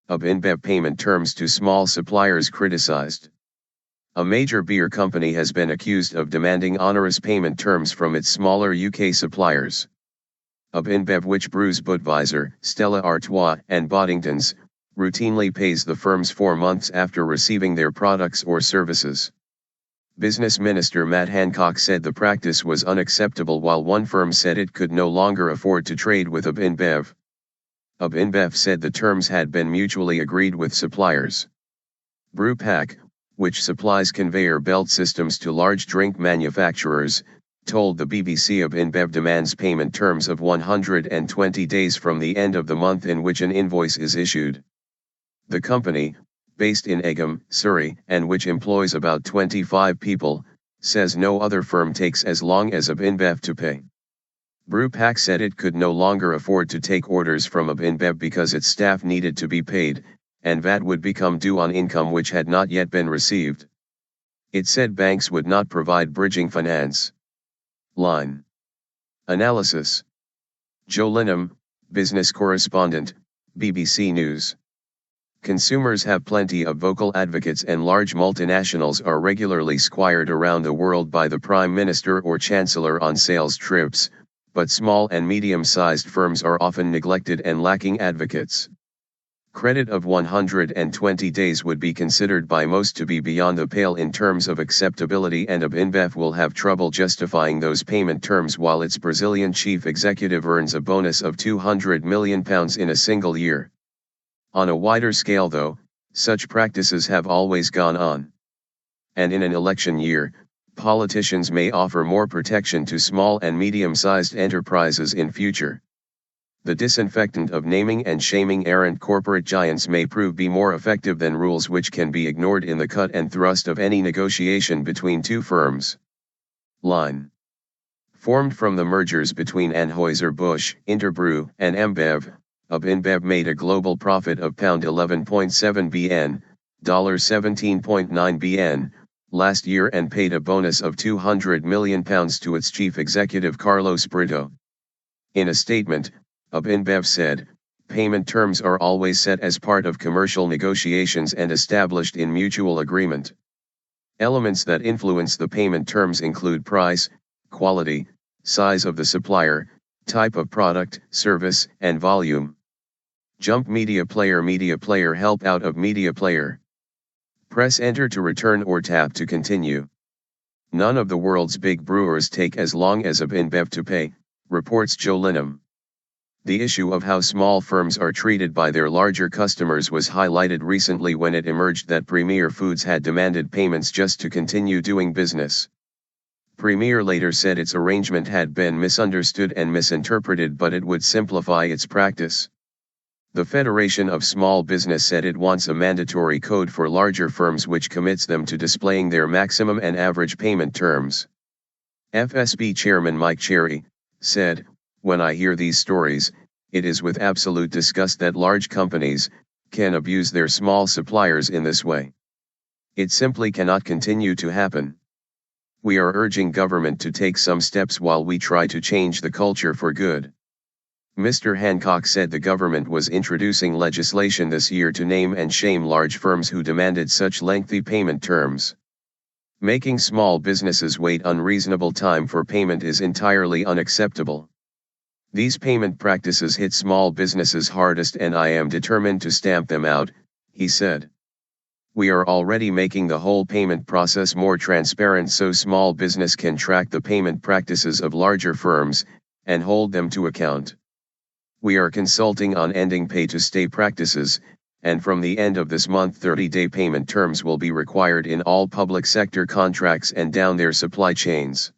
InBev payment terms to small suppliers criticized. A major beer company has been accused of demanding onerous payment terms from its smaller UK suppliers. InBev, which brews Budweiser, Stella Artois and Boddingtons, routinely pays the firms 4 months after receiving their products or services. Business Minister Matt Hancock said the practice was unacceptable, while one firm said it could no longer afford to trade with InBev. InBev said the terms had been mutually agreed with suppliers. Brewpack, which supplies conveyor belt systems to large drink manufacturers, told the BBC InBev demands payment terms of 120 days from the end of the month in which an invoice is issued. The company, based in Egham, Surrey, and which employs about 25 people, says no other firm takes as long as InBev to pay. Brewpack said it could no longer afford to take orders from InBev because its staff needed to be paid, and VAT would become due on income which had not yet been received. It said banks would not provide bridging finance. Line analysis. Joe Linham, business correspondent, BBC News. Consumers have plenty of vocal advocates, and large multinationals are regularly squired around the world by the Prime Minister or Chancellor on sales trips, but small and medium-sized firms are often neglected and lacking advocates. Credit of 120 days would be considered by most to be beyond the pale in terms of acceptability, and InBev will have trouble justifying those payment terms while its Brazilian chief executive earns a bonus of £200 million in a single year. On a wider scale though, such practices have always gone on. And in an election year, politicians may offer more protection to small and medium-sized enterprises in future. The disinfectant of naming and shaming errant corporate giants may prove be more effective than rules which can be ignored in the cut and thrust of any negotiation between two firms. Line formed from the mergers between Anheuser-Busch, Interbrew, and InBev, InBev made a global profit of £11.7 billion, $17.9 bn, last year, and paid a bonus of £200 million to its chief executive Carlos Brito. In a statement, InBev said, payment terms are always set as part of commercial negotiations and established in mutual agreement. Elements that influence the payment terms include price, quality, size of the supplier, type of product, service, and volume. Jump media player help out of media player. Press enter to return or tap to continue. None of the world's big brewers take as long as InBev to pay, reports Joe Linham. The issue of how small firms are treated by their larger customers was highlighted recently when it emerged that Premier Foods had demanded payments just to continue doing business. Premier later said its arrangement had been misunderstood and misinterpreted, but it would simplify its practice. The Federation of Small Business said it wants a mandatory code for larger firms which commits them to displaying their maximum and average payment terms. FSB Chairman Mike Cherry said, "When I hear these stories, it is with absolute disgust that large companies can abuse their small suppliers in this way. It simply cannot continue to happen. We are urging government to take some steps while we try to change the culture for good." Mr. Hancock said the government was introducing legislation this year to name and shame large firms who demanded such lengthy payment terms. Making small businesses wait unreasonable time for payment is entirely unacceptable. These payment practices hit small businesses hardest, and I am determined to stamp them out, he said. We are already making the whole payment process more transparent so small business can track the payment practices of larger firms and hold them to account. We are consulting on ending pay-to-stay practices, and from the end of this month 30-day payment terms will be required in all public sector contracts and down their supply chains.